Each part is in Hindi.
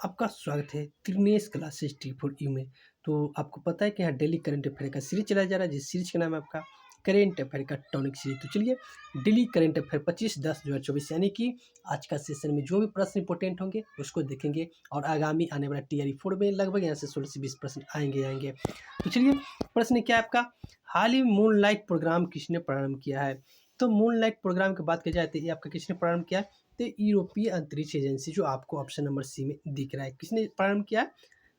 आपका स्वागत है त्रिनेश क्लासेस टी फॉर यू में। तो आपको पता है कि यहाँ डेली करंट अफेयर का सीरीज चलाया जा रहा है, जिस सीरीज का नाम है आपका करेंट अफेयर का टॉनिक सीरीज। तो चलिए डेली करंट अफेयर 25/10/2024 यानी कि आज का सेशन में जो भी प्रश्न इंपॉर्टेंट होंगे उसको देखेंगे और आगामी आने वाला TRE 4 में लगभग यहाँ से 16 से 20 प्रश्न आएंगे। तो चलिए प्रश्न क्या है आपका, हाल ही मून लाइट प्रोग्राम किसने प्रारंभ किया है। तो मून लाइट प्रोग्राम की बात की जाए तो ये आपका किसने प्रारंभ किया है, तो यूरोपीय अंतरिक्ष एजेंसी, जो आपको ऑप्शन नंबर सी में दिख रहा है। किसने प्रारंभ किया,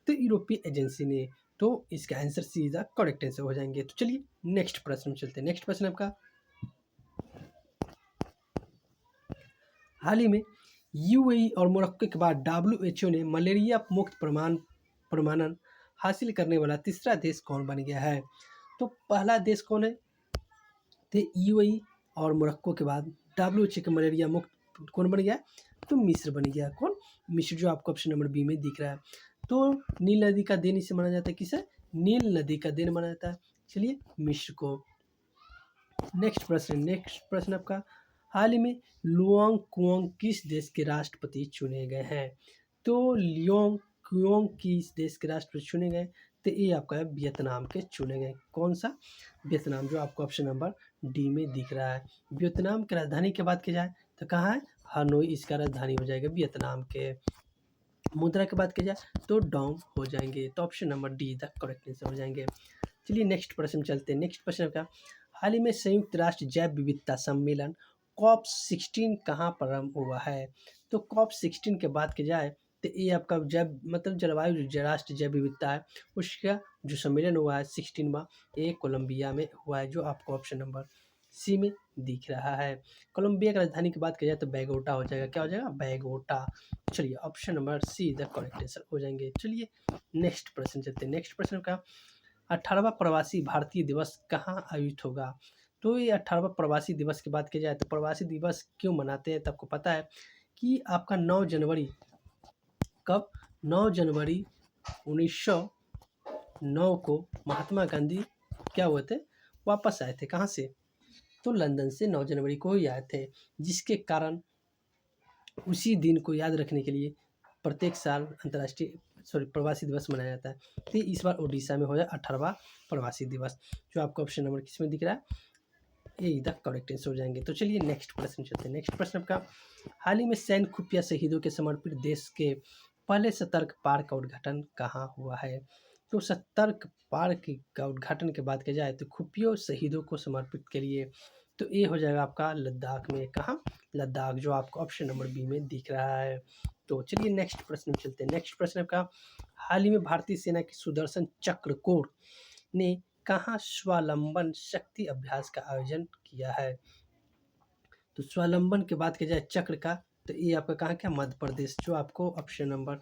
तो यूरोपीय एजेंसी ने। तो इसका answer C is the correct answer हो जाएंगे। तो चलिए नेक्स्ट प्रश्न में चलते हैं। नेक्स्ट प्रश्न आपका, हाल ही में UAE और मोरक्को के बाद WHO ने मलेरिया मुक्त प्रमाणन हासिल करने वाला तीसरा देश कौन बन गया है। तो पहला देश कौन है, तो UAE और मोरक्को के बाद WHO के मलेरिया मुक्त कौन बन गया, तो मिस्र बन गया। कौन, मिस्र, जो आपको ऑप्शन नंबर बी में दिख रहा है। तो नील नदी का दिन इसे माना जाता है, किसे, नील नदी का दिन माना जाता है। चलिए मिस्र को। नेक्स्ट प्रश्न आपका, हाल ही में लुआंग कुआंग किस देश के राष्ट्रपति चुने गए हैं। तो लियोंग कुआंग किस देश के राष्ट्रपति चुने गए, तो ये आपका है वियतनाम के चुने गए। कौन सा, वियतनाम, जो आपको ऑप्शन नंबर डी में दिख रहा है। वियतनाम की राजधानी की बात की जाए तो कहाँ है, हनोई इसका राजधानी हो जाएगा वियतनाम के। मुद्रा की बात की जाए तो डोंग हो जाएंगे। तो option number D the correct answer हो जाएंगे। चलिए नेक्स्ट प्रश्न चलते हैं। नेक्स्ट प्रश्न का, हाल ही में संयुक्त राष्ट्र जैव विविधता सम्मेलन COP16 कहाँ प्रारंभ हुआ है। तो COP16 के बात की जाए तो ये आपका जैव मतलब जलवायु राष्ट्र जैव विविधता है, उसका जो सम्मेलन हुआ है 16वां, ये कोलंबिया में हुआ है, जो आपको ऑप्शन नंबर सी में दिख रहा है। कोलंबिया की राजधानी की बात की जाए तो बैगोटा हो जाएगा। क्या हो जाएगा, बैगोटा। चलिए option number see the correct answer हो जाएंगे। चलिए नेक्स्ट प्रश्न चलते हैं। नेक्स्ट प्रश्न का, 18वां प्रवासी भारतीय दिवस कहाँ आयोजित होगा। तो ये 18वां प्रवासी दिवस की बात की जाए तो प्रवासी दिवस क्यों मनाते हैं, तो आपको पता है कि आपका 9 जनवरी, कब, 9 जनवरी 1909 को महात्मा गांधी क्या हुए थे, वापस आए थे। कहाँ से, तो लंदन से 9 जनवरी को ही आए थे, जिसके कारण उसी दिन को याद रखने के लिए प्रत्येक साल प्रवासी दिवस मनाया जाता है। तो इस बार उड़ीसा में हो जाए 18वां प्रवासी दिवस, जो आपको ऑप्शन नंबर किस में दिख रहा है, ये द करेक्ट आंसर हो जाएंगे। तो चलिए नेक्स्ट प्रश्न चलते हैं। नेक्स्ट प्रश्न आपका, हाल ही में सैन्य खुफिया शहीदों के समर्पित देश के पहले सतर्क पार्क का उद्घाटन कहाँ हुआ है। तो सतर्क पार्क का उद्घाटन के बात किया जाए तो खुफिया शहीदों को समर्पित के लिए, तो ये हो जाएगा आपका लद्दाख में। कहाँ, लद्दाख, जो आपको ऑप्शन नंबर बी में दिख रहा है। तो चलिए नेक्स्ट प्रश्न में चलते हैं। नेक्स्ट प्रश्न आपका, हाल ही में भारतीय सेना की सुदर्शन चक्र कोर ने कहाँ स्वावलंबन शक्ति अभ्यास का आयोजन किया है। तो स्वावलंबन की बात की जाए चक्र का, तो ये आपका कहाँ क्या, मध्य प्रदेश, जो आपको ऑप्शन नंबर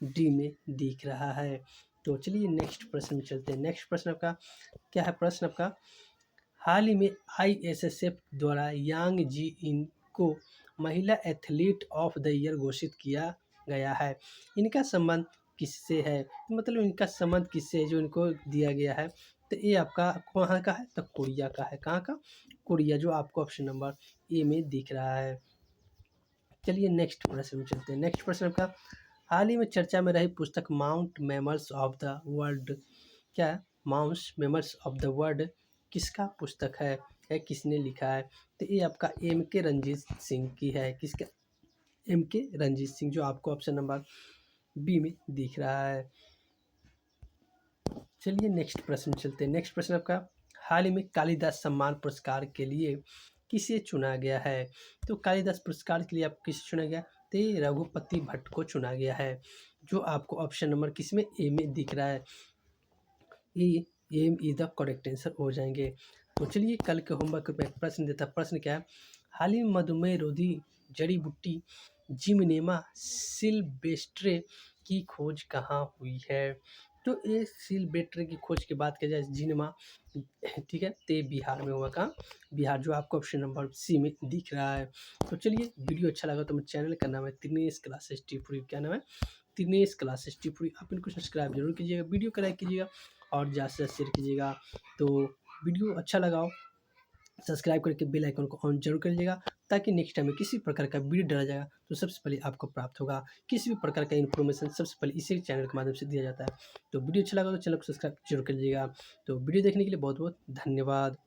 डी में दिख रहा है। तो चलिए नेक्स्ट प्रश्न में चलते हैं। नेक्स्ट प्रश्न आपका क्या है, प्रश्न आपका, हाल ही में ISSF द्वारा यांग जी इन को महिला एथलीट ऑफ द ईयर घोषित किया गया है। इनका संबंध किससे है, मतलब इनका संबंध किससे है जो इनको दिया गया है, तो ये आपका कहाँ का है, तो कोरिया का है। कहाँ का, कोरिया, जो आपको ऑप्शन नंबर ए में दिख रहा है। चलिए नेक्स्ट प्रश्न में चलते हैं। नेक्स्ट प्रश्न आपका, हाल ही में चर्चा में रही पुस्तक mount mammals of the world, क्या है, mount mammals of the world किसका पुस्तक है, किसने लिखा है, तो ये आपका MK रंजीत सिंह की है। किसका, MK रंजीत सिंह, जो आपको ऑप्शन नंबर बी में दिख रहा है। चलिए नेक्स्ट प्रश्न चलते हैं। नेक्स्ट प्रश्न आपका, हाल ही में कालिदास सम्मान पुरस्कार के लिए किसे चुना गया है। तो कालिदास पुरस्कार के लिए आप किसे चुना गया, तो ये रघुपति भट्ट को चुना गया है, जो आपको ऑप्शन नंबर किस में, ए में दिख रहा है। ये इज द करेक्ट आंसर हो जाएंगे। तो चलिए कल के होमवर्क में प्रश्न देता, प्रश्न क्या है, हाल ही में मधुमेह रोधी जड़ी बूटी जिमनेमा सिल्वेस्ट्रे की खोज कहाँ हुई है। तो ये सिल्वेस्ट्रे की खोज की बात की जाए जिनेमा, ठीक है, तो बिहार में हुआ। कहाँ, बिहार, जो आपको ऑप्शन नंबर सी में दिख रहा है। तो चलिए वीडियो अच्छा लगा तो मेरे चैनल का नाम है त्रिनेश क्लासेस टी4, क्या नाम है, त्रिनेश क्लासेस टी4। आप इनको सब्सक्राइब जरूर कीजिएगा, वीडियो को लाइक कीजिएगा और ज़्यादा से शेयर कीजिएगा। तो वीडियो अच्छा लगा हो सब्सक्राइब करके बेल आइकन को ऑन जरूर करिएगा। ताकि नेक्स्ट टाइम में किसी प्रकार का वीडियो डाला जाएगा तो सबसे पहले आपको प्राप्त होगा। किसी भी प्रकार का इन्फॉर्मेशन सबसे पहले इसी चैनल के माध्यम से दिया जाता है। तो वीडियो अच्छा लगा तो चैनल को सब्सक्राइब जरूर कर लीजिएगा। तो वीडियो देखने के लिए बहुत बहुत धन्यवाद।